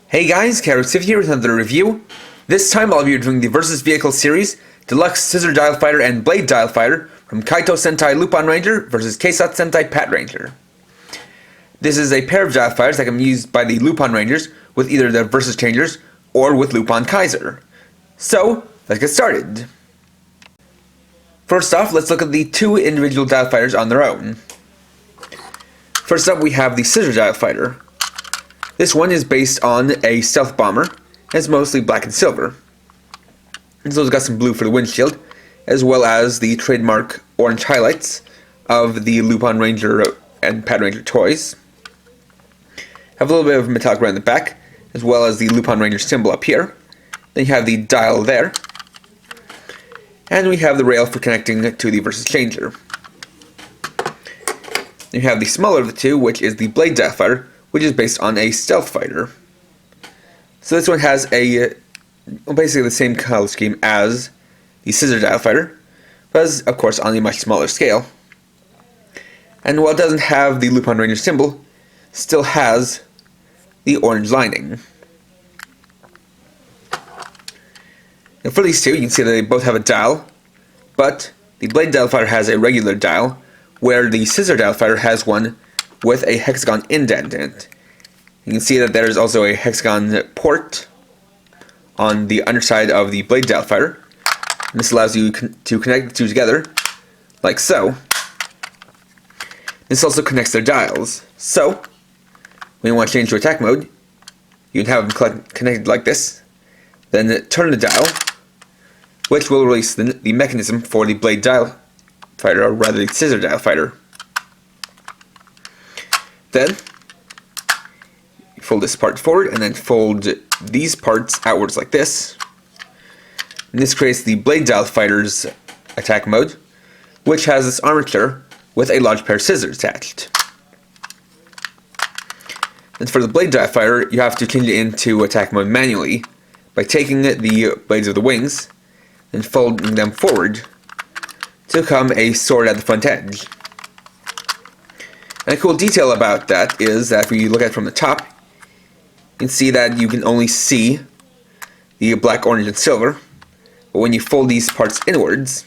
Hey guys, Kaitou here with another review. This time I'll be reviewing the Versus Vehicle series, Deluxe Scissor Dial Fighter and Blade Dial Fighter from Kaitou Sentai Lupinranger versus Keisatsu Sentai Patranger. This is a pair of dial fighters that can be used by the Lupinrangers with either the Versus Changers or with Lupin Kaiser. So, let's get started. First off, let's look at the two individual dial fighters on their own. First up, we have the Scissor Dial Fighter. This one is based on a stealth bomber, and it's mostly black and silver. And so it's got some blue for the windshield, as well as the trademark orange highlights of the Lupinranger and Patranger toys. Have a little bit of metallic around the back, as well as the Lupinranger symbol up here. Then you have the dial there. And we have the rail for connecting to the Versus Changer. Then you have the smaller of the two, which is the Blade Dial Fighter, which is based on a stealth fighter. So this one has basically the same color scheme as the Scissor Dial Fighter, but is of course on a much smaller scale. And while it doesn't have the Lupinranger symbol, still has the orange lining. Now for these two, you can see that they both have a dial, but the Blade Dial Fighter has a regular dial, where the Scissor Dial Fighter has one with a hexagon indent in it. You can see that there is also a hexagon port on the underside of the Blade Dial Fighter. And this allows you to connect the two together, like so. This also connects their dials. So, when you want to change to attack mode, you can have them connected like this. Then turn the dial, which will release the mechanism for the Blade Dial Fighter, or rather the Scissor Dial Fighter. Then, you fold this part forward and then fold these parts outwards like this. And this creates the Blade Dial Fighter's attack mode, which has this armature with a large pair of scissors attached. And for the Blade Dial Fighter, you have to change it into attack mode manually by taking the blades of the wings and folding them forward to become a sword at the front edge. And a cool detail about that is that if you look at it from the top, you can see that you can only see the black, orange, and silver. But when you fold these parts inwards,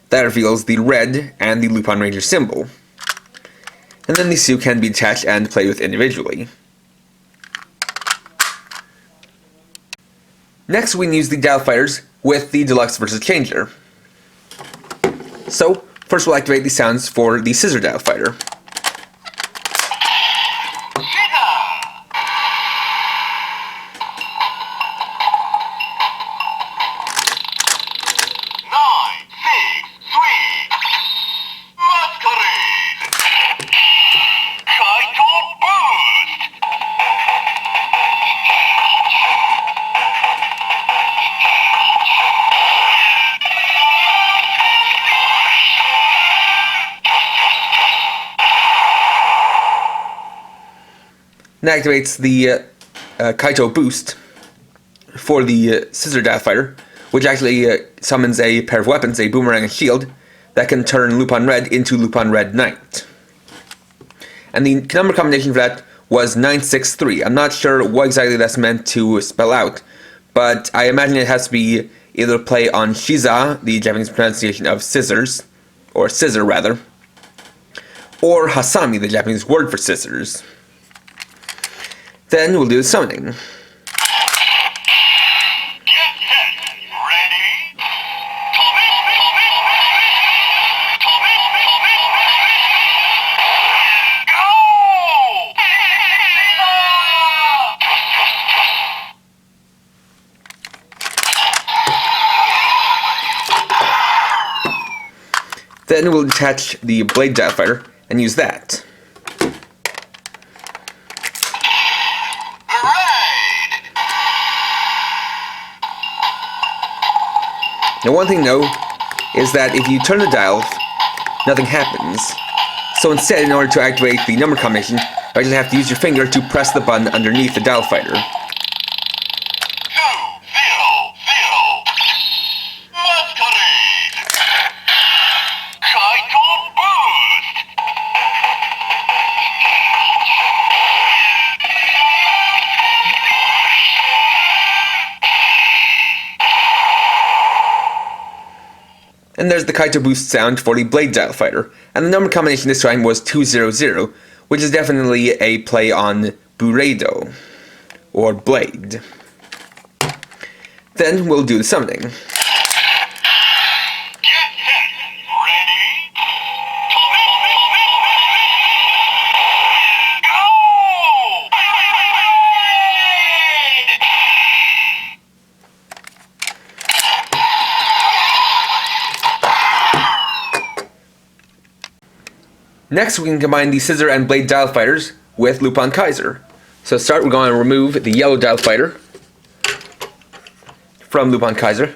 that reveals the red and the Lupinranger symbol. And then these two can be attached and played with individually. Next, we can use the dial fighters with the Deluxe Versus Changer. So, first we'll activate the sounds for the Scissor Dial Fighter. Kaitou Boost! And activates the Kaitou Boost for the Scissor Dial Fighter, which actually summons a pair of weapons, a boomerang and shield, that can turn Lupin Red into Lupin Red Knight. And the number combination for that was 963. I'm not sure what exactly that's meant to spell out, but I imagine it has to be either play on Shiza, the Japanese pronunciation of scissors, or scissor rather, or Hasami, the Japanese word for scissors. Then we'll do the summoning. Then we'll attach the Blade Dial Fighter and use that. Now one thing to know is that if you turn the dial, nothing happens. So instead, in order to activate the number combination, you actually have to use your finger to press the button underneath the dial fighter. Masqueraise! Kaitou Boost! And there's the Kaitou Boost sound for the Blade Dial Fighter. And the number combination this time was 200, which is definitely a play on Buredo, or Blade. Then we'll do the summoning. Get set. Ready? Go! Next, we can combine the Scissor and Blade Dial Fighters with Lupin Kaiser. So to start, we're going to remove the yellow Dial Fighter from Lupin Kaiser.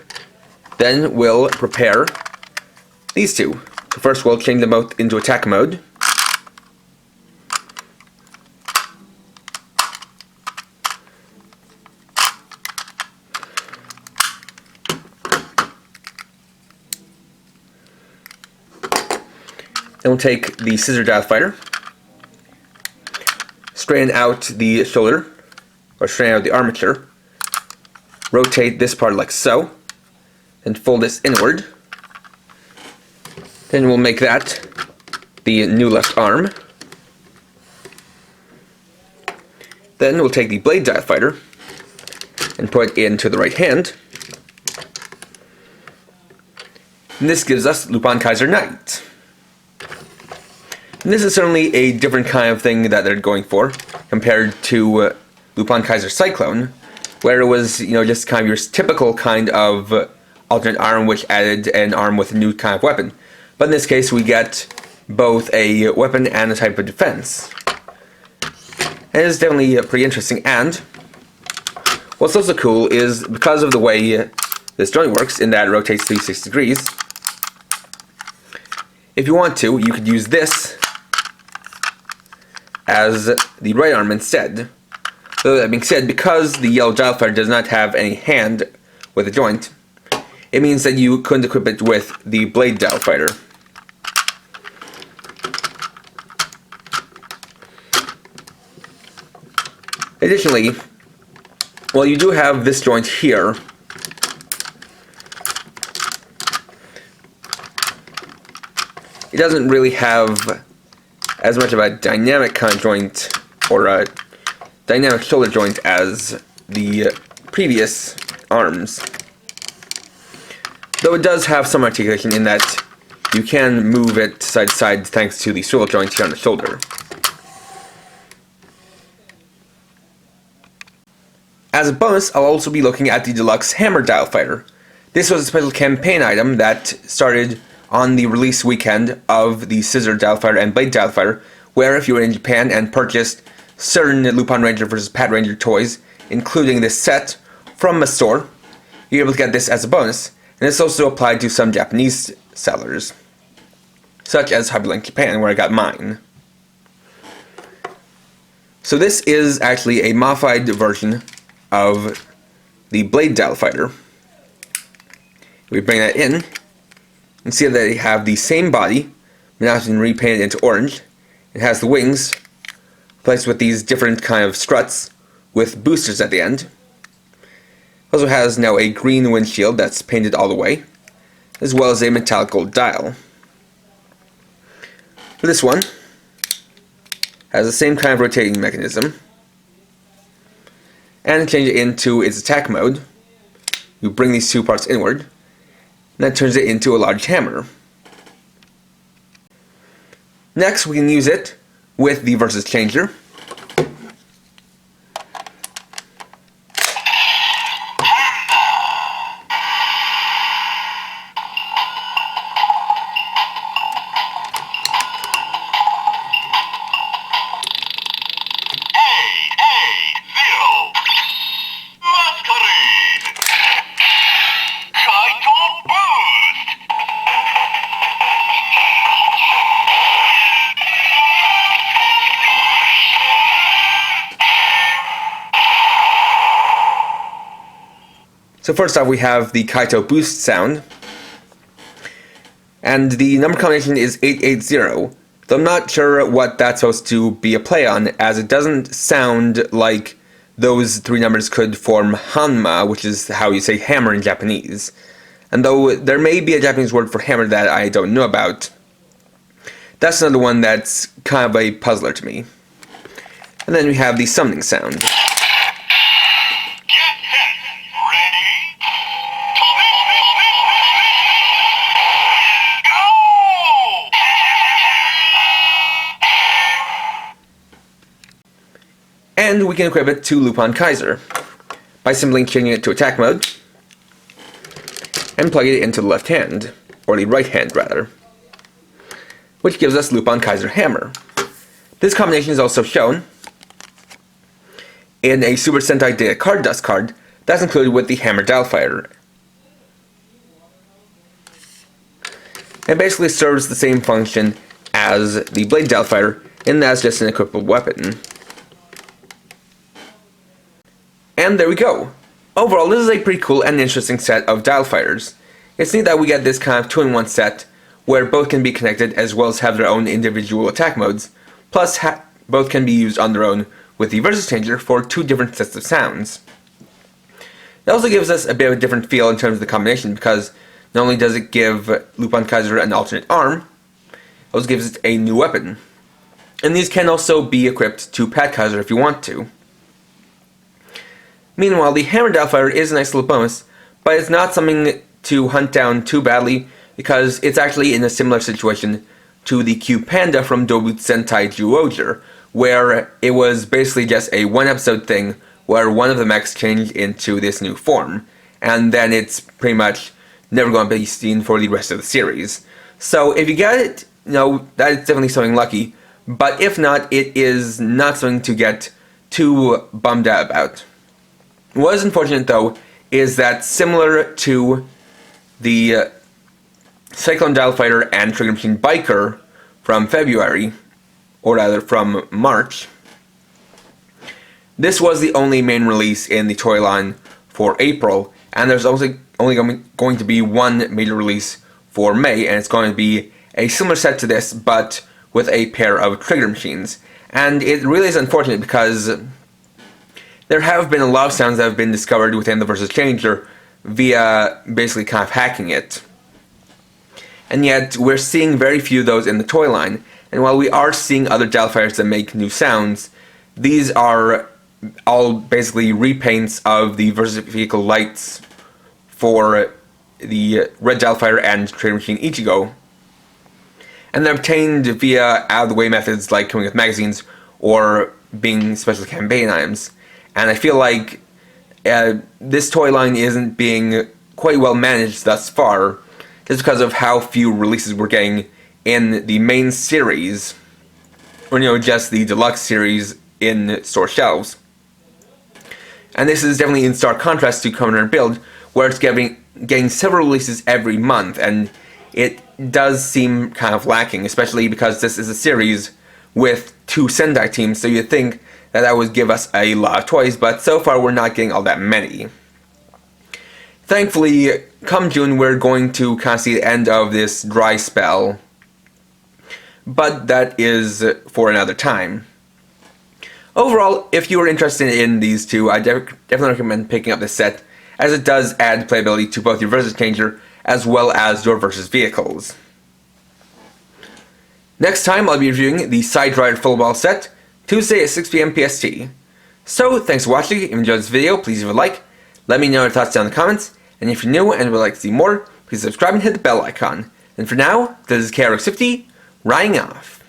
Then we'll prepare these two. So first, we'll change them both into attack mode. Then we'll take the Scissor Dial Fighter, straighten out the shoulder, or straighten out the armature, rotate this part like so, and fold this inward. Then we'll make that the new left arm. Then we'll take the Blade Dial Fighter and put it into the right hand. And this gives us Lupin Kaiser Knight. And this is certainly a different kind of thing that they're going for compared to Lupin Kaiser Cyclone, where it was, just kind of your typical kind of alternate arm which added an arm with a new kind of weapon. But in this case, we get both a weapon and a type of defense. And it's definitely pretty interesting. And what's also cool is because of the way this joint works, in that it rotates 360 degrees, if you want to, you could use this as the right arm instead. Though that being said, because the yellow Dial Fighter does not have any hand with a joint, it means that you couldn't equip it with the Blade Dial Fighter. Additionally, while you do have this joint here, it doesn't really have as much of a dynamic kind of joint, or a dynamic shoulder joint, as the previous arms. Though it does have some articulation in that you can move it side to side thanks to the swivel joint here on the shoulder. As a bonus, I'll also be looking at the Deluxe Hammer Dial Fighter. This was a special campaign item that started on the release weekend of the Scissor Dial Fighter and Blade Dial Fighter, where if you were in Japan and purchased certain Lupinranger vs. Patranger toys, including this set from a store, you're able to get this as a bonus, and this also applied to some Japanese sellers, such as Hobbyland Japan, where I got mine. So this is actually a modified version of the Blade Dial Fighter. We bring that in, and see that they have the same body, but now it's been repainted into orange. It has the wings placed with these different kind of struts with boosters at the end. It also has now a green windshield that's painted all the way, as well as a metallic gold dial. For this one, has the same kind of rotating mechanism, and change it into its attack mode. You bring these two parts inward, and that turns it into a large hammer. Next, we can use it with the Versus Changer. Masqueraise! Kaitou Boost! So first off, we have the Kaitou Boost sound, and the number combination is 880, though I'm not sure what that's supposed to be a play on, as it doesn't sound like those three numbers could form Hanma, which is how you say hammer in Japanese. And though there may be a Japanese word for hammer that I don't know about, that's another one that's kind of a puzzler to me. And then we have the summoning sound. Get set. Ready? Go! And we can equip it to Lupin Kaiser by simply changing it to attack mode and plugging it into the left hand, or the right hand rather, which gives us Lupin Kaiser Hammer. This combination is also shown in a Super Sentai Data Card Dust card that's included with the Hammer Dial Fighter. It basically serves the same function as the Blade Dial Fighter, in that it's just an equipable weapon. And there we go. Overall, this is a pretty cool and interesting set of Dial Fighters. It's neat that we get this kind of 2-in-1 set, where both can be connected as well as have their own individual attack modes, plus both can be used on their own with the Versus Changer for 2 different sets of sounds. It also gives us a bit of a different feel in terms of the combination, because not only does it give Lupin Kaiser an alternate arm, it also gives it a new weapon. And these can also be equipped to Pat Kaiser if you want to. Meanwhile, the Hammer Dial Fighter is a nice little bonus, but it's not something to hunt down too badly, because it's actually in a similar situation to the Q Panda from Tobe Sentai Zyuohger, where it was basically just a 1-episode thing where one of the mechs changed into this new form, and then it's pretty much never going to be seen for the rest of the series. So if you get it, that is definitely something lucky, but if not, it is not something to get too bummed out about. What is unfortunate, though, is that similar to the Cyclone Dial Fighter and Trigger Machine Biker from February, or rather from March, this was the only main release in the toy line for April, and there's also only going to be one major release for May, and it's going to be a similar set to this, but with a pair of Trigger Machines. And it really is unfortunate because there have been a lot of sounds that have been discovered within the Versus Changer via basically kind of hacking it. And yet, we're seeing very few of those in the toy line, and while we are seeing other Dial Fighters that make new sounds, these are all basically repaints of the Versus Vehicle lights for the Red Dial Fighter and Trigger Machine Ichigo. And they're obtained via out-of-the-way methods like coming with magazines or being special campaign items. And I feel like this toy line isn't being quite well managed thus far, just because of how few releases we're getting in the main series, or just the deluxe series in store shelves. And this is definitely in stark contrast to Commander Build, where it's getting several releases every month, and it does seem kind of lacking, especially because this is a series with 2 Sendai teams, so you'd think that would give us a lot of toys, but so far we're not getting all that many. Thankfully, come June we're going to kind of see the end of this dry spell, but that is for another time. Overall, if you are interested in these two, I definitely recommend picking up this set, as it does add playability to both your Versus Changer as well as your Versus vehicles. Next time I'll be reviewing the Side Rider Full Ball set, Tuesday at 6 PM PST. So, thanks for watching. If you enjoyed this video, please leave a like, let me know your thoughts down in the comments, and if you're new and would like to see more, please subscribe and hit the bell icon. And for now, this is KRX50, Rying off.